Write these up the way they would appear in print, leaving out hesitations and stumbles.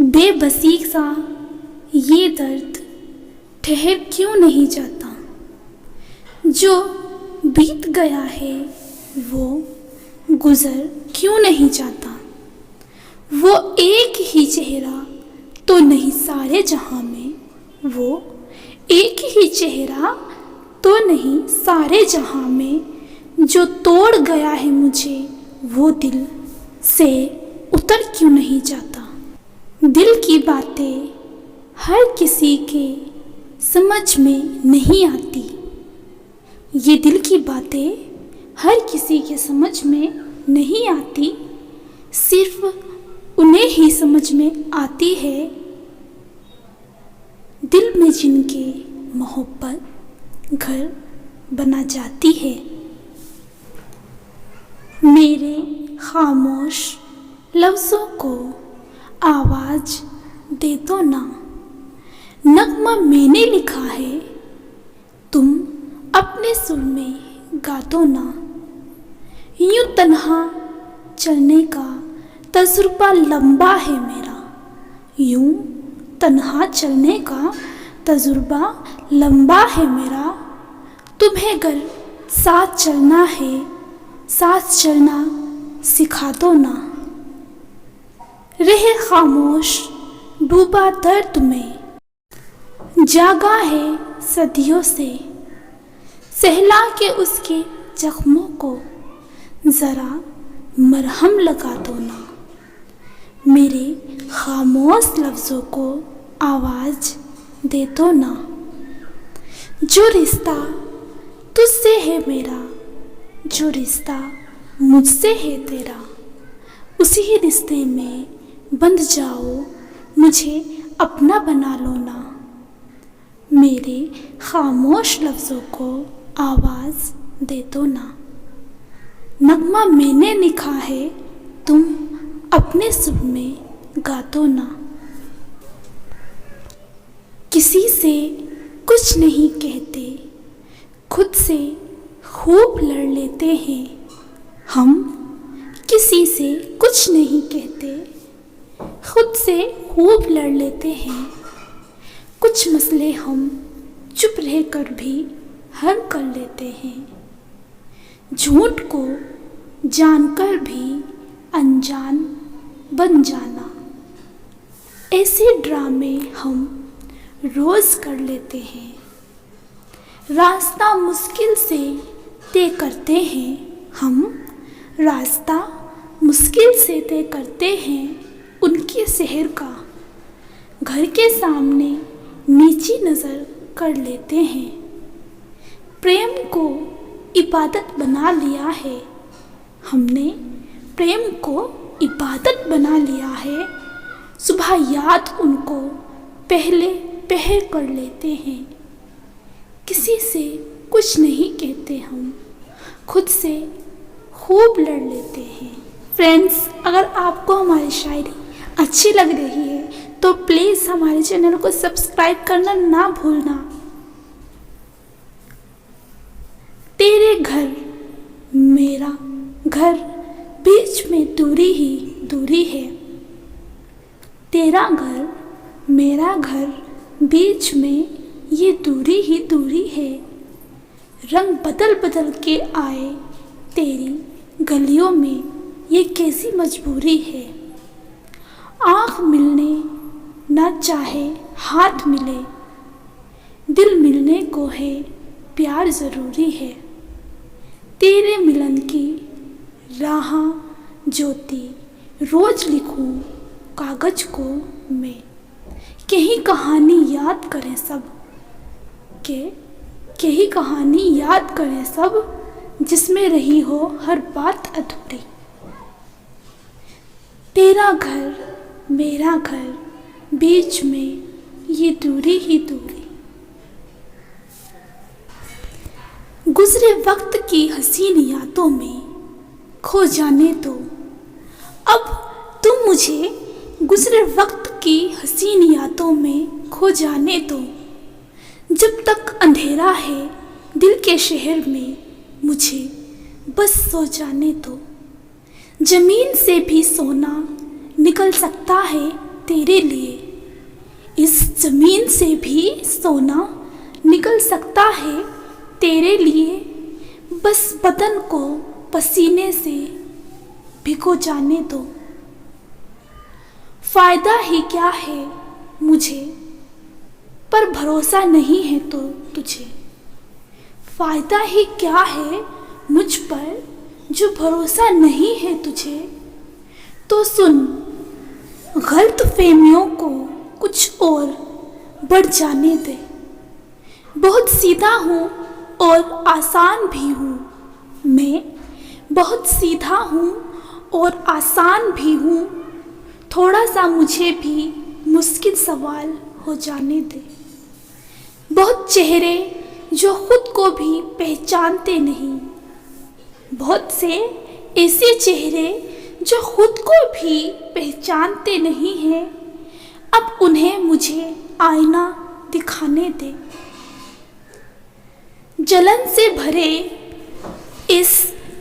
बेबसी सा ये दर्द ठहर क्यों नहीं जाता। जो बीत गया है वो गुजर क्यों नहीं जाता। वो एक ही चेहरा तो नहीं सारे जहां में, वो एक ही चेहरा तो नहीं सारे जहां में। जो तोड़ गया है मुझे वो दिल से उतर क्यों नहीं जाता। दिल की बातें हर किसी के समझ में नहीं आती। ये दिल की बातें हर किसी के समझ में नहीं आती। सिर्फ उन्हें ही समझ में आती है दिल में जिनके मोहब्बत घर बना जाती है। मेरे खामोश लफ्ज़ों को आवाज़ दे दो ना। नगमा मैंने लिखा है, तुम अपने सुर में गा दो ना। यूं तन्हा चलने का तजुर्बा लंबा है मेरा, यूं तन्हा चलने का तजुर्बा लंबा है मेरा। तुम्हें अगर साथ चलना है, साथ चलना सिखा दो ना। रहे खामोश डूबा दर्द में, जागा है सदियों से, सहला के उसके जख्मों को ज़रा मरहम लगा दो ना। मेरे खामोश लफ्ज़ों को आवाज़ दे दो ना। जो रिश्ता तुझसे है मेरा, जो रिश्ता मुझसे है तेरा, उसी रिश्ते में बंध जाओ, मुझे अपना बना लो ना। मेरे खामोश लफ्ज़ों को आवाज़ दे दो ना। नगमा मैंने लिखा है, तुम अपने सुर में गा दो ना। किसी से कुछ नहीं कहते, खुद से खूब लड़ लेते हैं हम। किसी से कुछ नहीं कहते, खुद से खूब लड़ लेते हैं। कुछ मसले हम चुप रहकर भी हल कर लेते हैं। झूठ को जानकर भी अनजान बन जाना, ऐसे ड्रामे हम रोज़ कर लेते हैं। रास्ता मुश्किल से तय करते हैं हम, रास्ता मुश्किल से तय करते हैं उनके शहर का। घर के सामने नीची नज़र कर लेते हैं। प्रेम को इबादत बना लिया है हमने, प्रेम को इबादत बना लिया है। सुबह याद उनको पहले पहर कर लेते हैं। किसी से कुछ नहीं कहते हम, खुद से खूब लड़ लेते हैं। फ्रेंड्स, अगर आपको हमारी शायरी अच्छी लग रही है तो प्लीज़ हमारे चैनल को सब्सक्राइब करना ना भूलना। तेरे घर मेरा घर, बीच में दूरी ही दूरी है। तेरा घर मेरा घर, बीच में ये दूरी ही दूरी है। रंग बदल बदल के आए तेरी गलियों में, ये कैसी मजबूरी है। आँख मिलने ना चाहे हाथ मिले, दिल मिलने को है प्यार ज़रूरी है। तेरे मिलन की राह ज्योति रोज़ लिखूं कागज को मैं। कहीं कहानी याद करें सब के, कहीं कहानी याद करें सब, जिसमें रही हो हर बात अधूरी। तेरा घर मेरा घर, बीच में ये दूरी ही दूरी। गुजरे वक्त की हसीन यादों में खो जाने दो। अब तुम मुझे गुजरे वक्त की हसीन यादों में खो जाने दो। जब तक अंधेरा है दिल के शहर में, मुझे बस सो जाने दो। ज़मीन से भी सोना निकल सकता है तेरे लिए। इस जमीन से भी सोना निकल सकता है तेरे लिए। बस बदन को पसीने से भिगो जाने दो। फायदा ही क्या है मुझे, पर भरोसा नहीं है तो तुझे। फायदा ही क्या है मुझ पर जो भरोसा नहीं है तुझे। तो सुन, गलत फहमियों को कुछ और बढ़ जाने दे। बहुत सीधा हूँ और आसान भी हूँ मैं, बहुत सीधा हूँ और आसान भी हूँ। थोड़ा सा मुझे भी मुश्किल सवाल हो जाने दे। बहुत चेहरे जो खुद को भी पहचानते नहीं, बहुत से ऐसे चेहरे जो खुद को भी पहचानते नहीं हैं, अब उन्हें मुझे आईना दिखाने दे। जलन से भरे, इस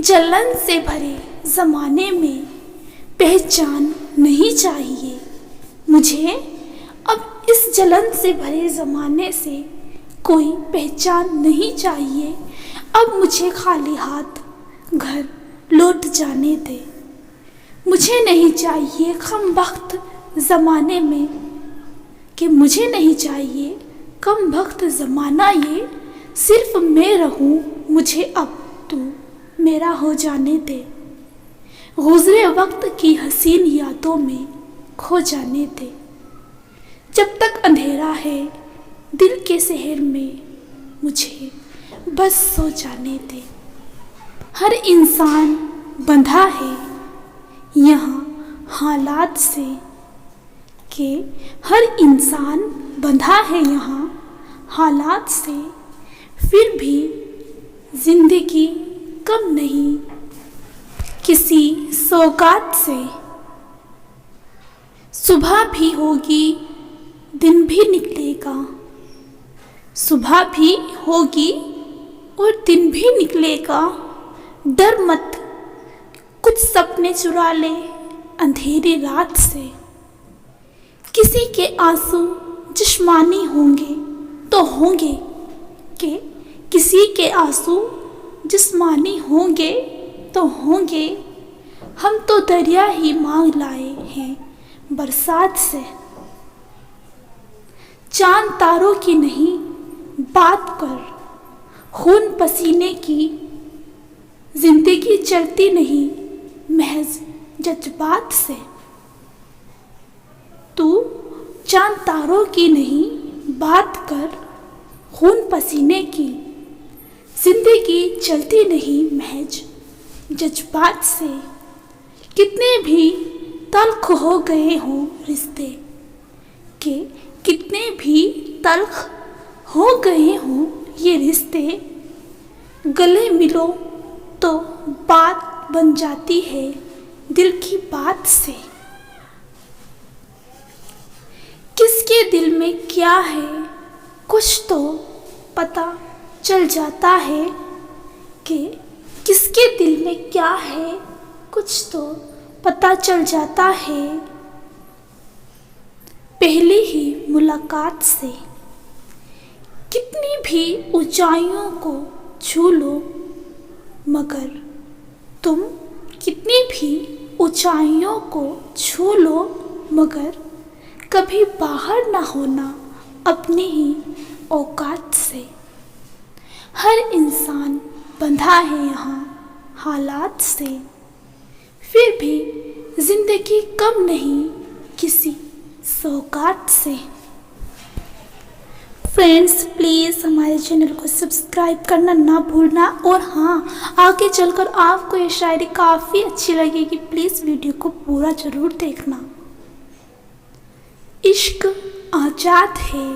जलन से भरे ज़माने में पहचान नहीं चाहिए मुझे। अब इस जलन से भरे ज़माने से कोई पहचान नहीं चाहिए। अब मुझे खाली हाथ घर लौट जाने दे। मुझे नहीं चाहिए कम वक्त ज़माने में, कि मुझे नहीं चाहिए कम वक्त ज़माना ये। सिर्फ मैं रहूं, मुझे अब तू मेरा हो जाने दे। गुज़रे वक्त की हसीन यादों में खो जाने दे। जब तक अंधेरा है दिल के शहर में, मुझे बस सो जाने दे। हर इंसान बंधा है यहाँ हालात से, कि हर इंसान बंधा है यहाँ हालात से। फिर भी जिंदगी कम नहीं किसी सौगात से। सुबह भी होगी दिन भी निकलेगा, सुबह भी होगी और दिन भी निकलेगा। डर मत, कुछ सपने चुरा ले अंधेरी रात से। किसी के आंसू जिस्मानी होंगे तो होंगे, कि किसी के आंसू जिस्मानी होंगे तो होंगे। हम तो दरिया ही मांग लाए हैं बरसात से। चांद तारों की नहीं बात कर, खून पसीने की जिंदगी चलती नहीं महज जज्बात से। तू चांद तारों की नहीं बात कर, खून पसीने की जिंदगी चलती नहीं महज जज्बात से। कितने भी तल्ख हो गए हों रिश्ते, के कितने भी तल्ख हो गए हों ये रिश्ते। गले मिलो तो बात बन जाती है दिल की बात से। किसके दिल में क्या है कुछ तो पता चल जाता है, कि किसके दिल में क्या है कुछ तो पता चल जाता है। पहली ही मुलाकात से कितनी भी ऊंचाइयों को छू लो, मगर तुम कितनी भी ऊंचाइयों को छू लो, मगर कभी बाहर ना होना अपनी ही औकात से। हर इंसान बंधा है यहाँ हालात से। फिर भी जिंदगी कम नहीं किसी सौगात से। फ्रेंड्स, प्लीज़ हमारे चैनल को सब्सक्राइब करना ना भूलना। और हाँ, आगे चलकर आपको ये शायरी काफ़ी अच्छी लगेगी, प्लीज़ वीडियो को पूरा ज़रूर देखना। इश्क आज़ाद है,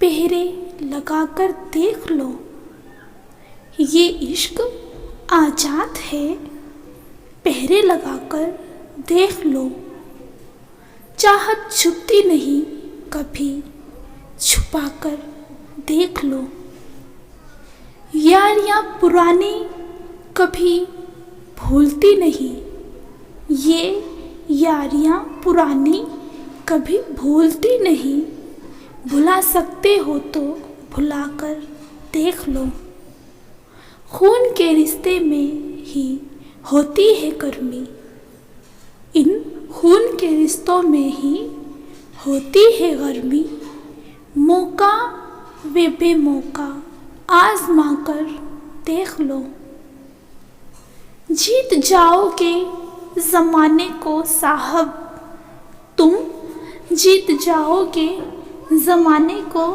पहरे लगाकर देख लो। ये इश्क आज़ाद है, पहरे लगाकर देख लो। चाहत छुपती नहीं कभी, छुपाकर देख लो। यारियाँ पुरानी कभी भूलती नहीं, ये यारियाँ पुरानी कभी भूलती नहीं, भुला सकते हो तो भुला कर देख लो। खून के रिश्ते में ही होती है गर्मी, इन खून के रिश्तों में ही होती है गर्मी। मौका वे बेमौका आजमा कर देख लो। जीत जाओगे ज़माने को साहब, तुम जीत जाओगे ज़माने को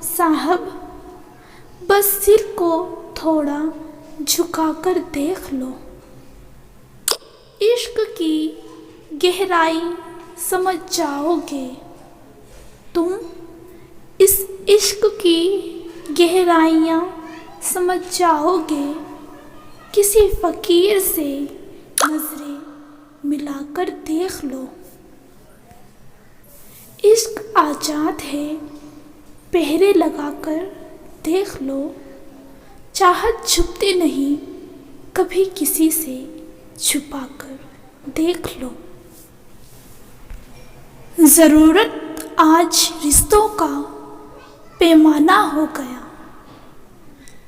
साहब। बस सिर को थोड़ा झुकाकर देख लो। इश्क की गहराई समझ जाओगे तुम, इस इश्क की गहराइयाँ समझ जाओगे। किसी फ़कीर से नज़रें मिलाकर देख लो। इश्क आज़ाद है, पहरे लगाकर देख लो। चाहत छुपती नहीं, कभी किसी से छुपाकर देख लो। ज़रूरत आज रिश्तों का पैमाना हो गया,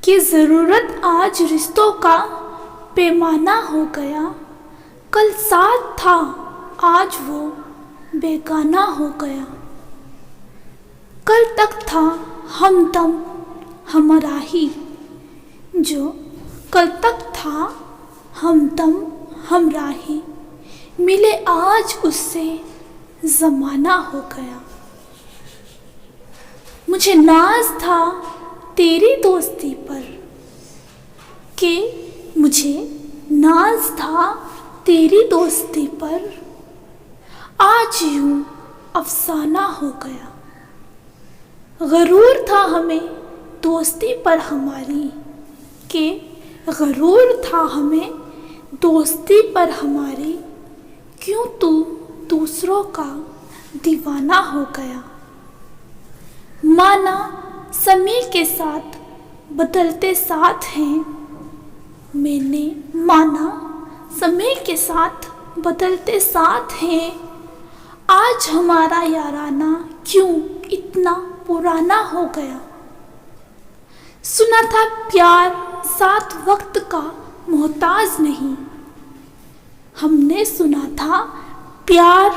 कि ज़रूरत आज रिश्तों का पैमाना हो गया। कल साथ था आज वो बेगाना हो गया। कल तक था हमदम हमराही, जो कल तक था हमदम हमराही, मिले आज उससे ज़माना हो गया। मुझे नाज था तेरी दोस्ती पर, कि मुझे नाज था तेरी दोस्ती पर, आज यूं अफसाना हो गया। गरूर था हमें दोस्ती पर हमारी, कि गरूर था हमें दोस्ती पर हमारी, क्यों तू दूसरों का दीवाना हो गया। माना समय के साथ बदलते साथ हैं, मैंने माना समय के साथ बदलते साथ हैं। आज हमारा याराना क्यों इतना पुराना हो गया। सुना था प्यार साथ वक्त का मोहताज नहीं, हमने सुना था प्यार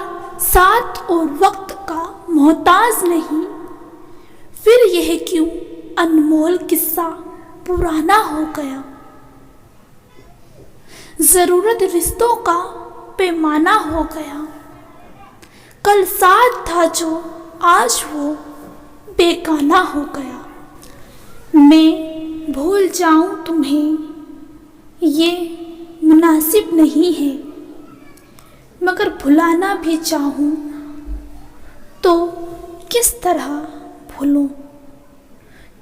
साथ और वक्त का मोहताज नहीं। फिर यह क्यों अनमोल किस्सा पुराना हो गया। ज़रूरत रिश्तों का पैमाना हो गया। कल साथ था जो आज वो बेगाना हो गया। मैं भूल जाऊं तुम्हें ये मुनासिब नहीं है, मगर भुलाना भी चाहूं तो किस तरह भूलूं,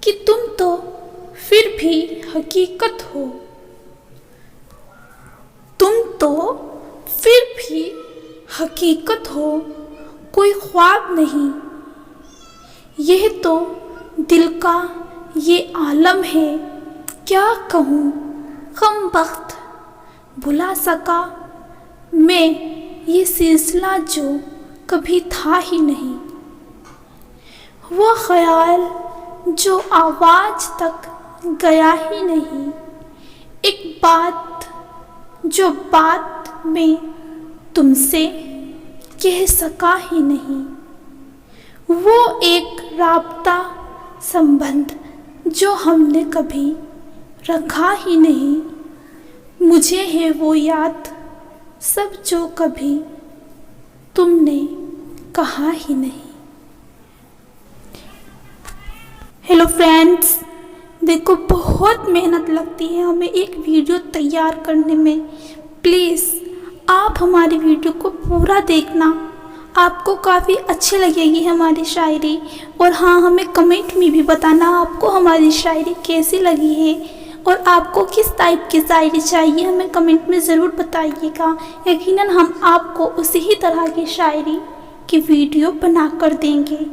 कि तुम तो फिर भी हकीकत हो। तुम तो फिर भी हकीकत हो, कोई ख्वाब नहीं। यह तो दिल का ये आलम है, क्या कहूँ गमबख्त भुला सका मैं ये सिलसिला जो कभी था ही नहीं। वो ख्याल जो आवाज़ तक गया ही नहीं, एक बात जो बात में तुमसे कह सका ही नहीं। वो एक राब्ता संबंध जो हमने कभी रखा ही नहीं। मुझे है वो याद सब जो कभी तुमने कहा ही नहीं। हेलो फ्रेंड्स, देखो बहुत मेहनत लगती है हमें एक वीडियो तैयार करने में। प्लीज़ आप हमारी वीडियो को पूरा देखना, आपको काफ़ी अच्छी लगेगी हमारी शायरी। और हाँ, हमें कमेंट में भी बताना आपको हमारी शायरी कैसी लगी है और आपको किस टाइप की शायरी चाहिए, हमें कमेंट में ज़रूर बताइएगा। यकीनन हम आपको उसी ही तरह की शायरी की वीडियो बना कर देंगे।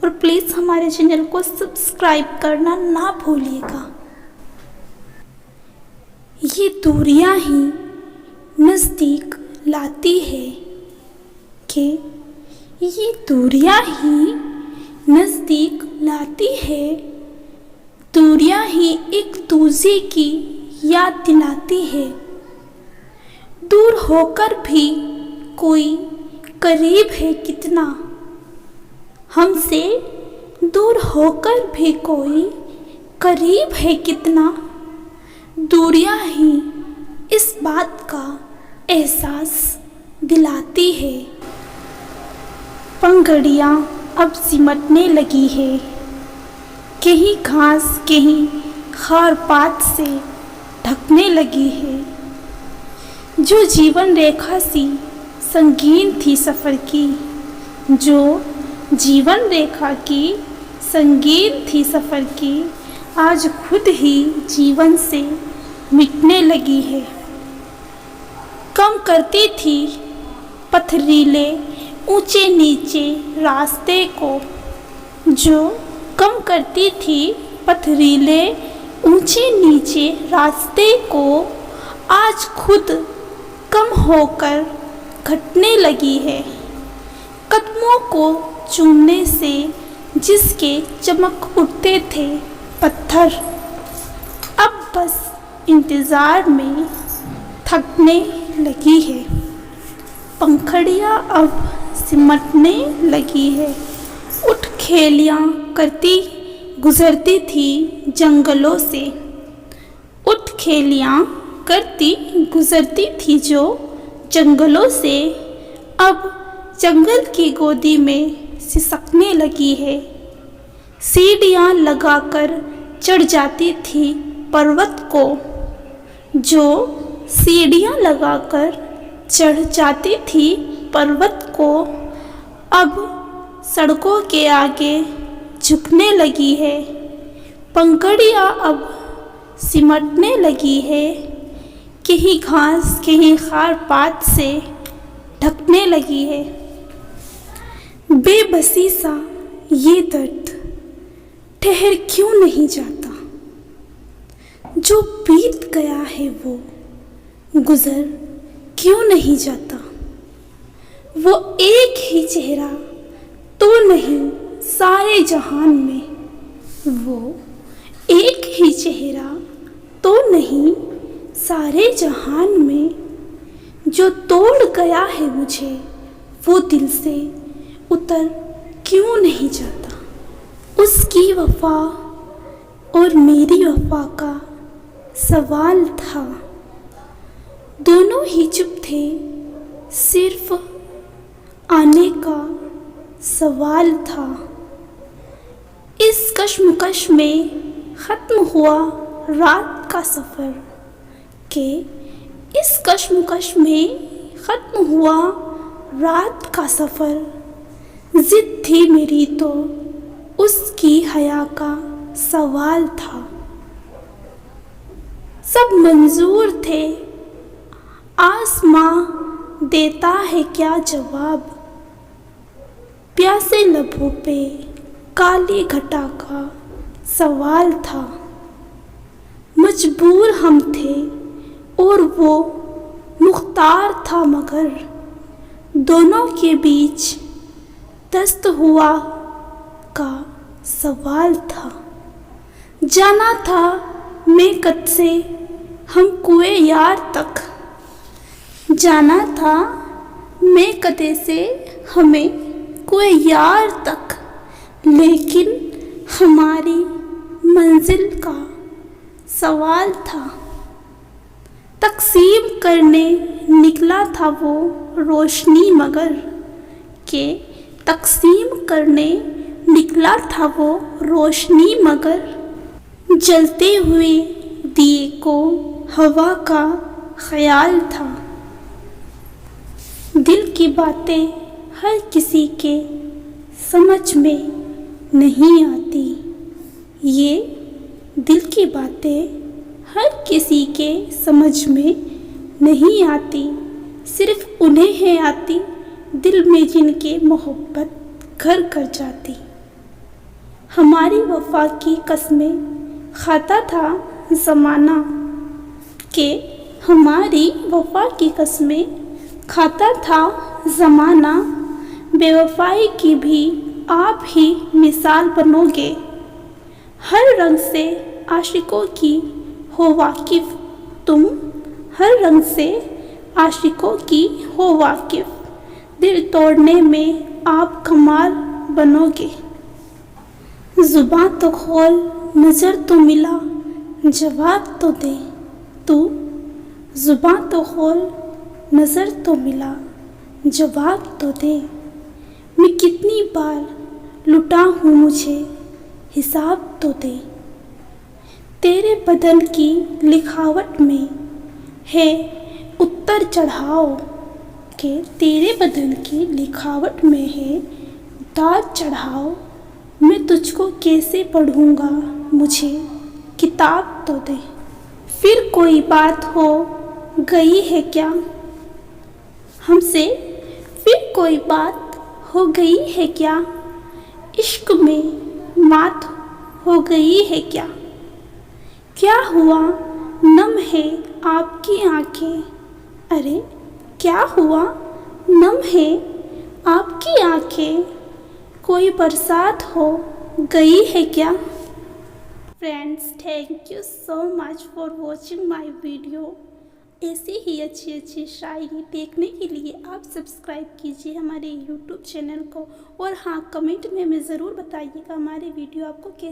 और प्लीज़ हमारे चैनल को सब्सक्राइब करना ना भूलिएगा। ये दूरियां ही नज़दीक लाती है, कि ये दूरियां ही नज़दीक लाती है, दूरियां ही एक दूसरे की याद दिलाती है। दूर होकर भी कोई करीब है कितना, हमसे दूर होकर भी कोई करीब है कितना। दूरियां ही इस बात का एहसास दिलाती है। पंखुड़ियाँ अब सिमटने लगी है, कहीं घास कहीं खार पात से ढकने लगी है। जो जीवन रेखा सी संगीन थी सफ़र की, जो जीवन रेखा की संगीन थी सफ़र की, आज खुद ही जीवन से मिटने लगी है। कम करती थी पथरीले ऊंचे नीचे रास्ते को, जो कम करती थी पथरीले ऊंचे नीचे रास्ते को, आज खुद कम होकर घटने लगी है। कदमों को चूमने से जिसके चमक उठते थे पत्थर, अब बस इंतज़ार में थकने लगी है। पंखुड़ियाँ अब सिमटने लगी है। उठ खेलियाँ करती गुजरती थी जंगलों से, उठ खेलियाँ करती गुजरती थी जो जंगलों से, अब जंगल की गोदी में सिसकने लगी है। सीढ़ियाँ लगाकर चढ़ जाती थी पर्वत को, जो सीढ़ियाँ लगाकर चढ़ जाती थी पर्वत को, अब सड़कों के आगे झुकने लगी है। पंखुड़ियाँ अब सिमटने लगी है, कहीं घास कहीं खार पात से ढकने लगी है। बेबसी सा ये दर्द ठहर क्यों नहीं जाता, जो बीत गया है वो गुजर क्यों नहीं जाता। वो एक ही चेहरा तो नहीं सारे जहान में, वो एक ही चेहरा तो नहीं सारे जहान में। जो तोड़ गया है मुझे वो दिल से उतर क्यों नहीं जाता। उसकी वफा और मेरी वफा का सवाल था, दोनों ही चुप थे, सिर्फ आने का सवाल था। इस कश्मकश में ख़त्म हुआ रात का सफ़र, के इस कश्मकश में ख़त्म हुआ रात का सफ़र। ज़िद थी मेरी तो उसकी हया का सवाल था। सब मंजूर थे, आसमां देता है क्या जवाब। प्यासे लबों पे काली घटा का सवाल था। मजबूर हम थे और वो मुख्तार था, मगर दोनों के बीच दस्त हुआ का सवाल था। जाना था मैं कद से हम कुएं यार तक, जाना था मैं कदे से हमें कुएं यार तक, लेकिन हमारी मंजिल का सवाल था। तकसीम करने निकला था वो रोशनी, मगर के तकसीम करने निकला था वो रोशनी, मगर जलते हुए दिए को हवा का ख्याल था। दिल की बातें हर किसी के समझ में नहीं आती, ये दिल की बातें हर किसी के समझ में नहीं आती। सिर्फ उन्हें है आती दिल में जिनके मोहब्बत घर कर जाती। हमारी वफा की कसमें खाता था ज़माना, के हमारी वफा की कसमें खाता था ज़माना। बेवफाई की भी आप ही मिसाल बनोगे। हर रंग से आशिकों की हो वाकिफ़ तुम, हर रंग से आशिकों की हो वाकिफ़, दिल तोड़ने में आप कमाल बनोगे। ज़ुबां तो खोल, नज़र तो मिला, जवाब तो दे तू। ज़ुबां तो खोल, नज़र तो मिला, जवाब तो दे। मैं कितनी बार लुटा हूँ, मुझे हिसाब तो दे। तेरे बदन की लिखावट में है उत्तर चढ़ाओ के, तेरे बदन की लिखावट में है उतार चढ़ाओ। मैं तुझको कैसे पढ़ूँगा, मुझे किताब तो दे। फिर कोई बात हो गई है क्या हमसे, फिर कोई बात हो गई है क्या, इश्क में मात हो गई है क्या। क्या हुआ नम है आपकी आंखें, अरे क्या हुआ नम है आपकी आंखें, कोई बरसात हो गई है क्या। Friends, thank you so much for watching my video. ऐसी ही अच्छी अच्छी शायरी देखने के लिए आप सब्सक्राइब कीजिए हमारे यूट्यूब चैनल को। और हाँ, कमेंट में हमें ज़रूर बताइएगा हमारे वीडियो आपको कैसे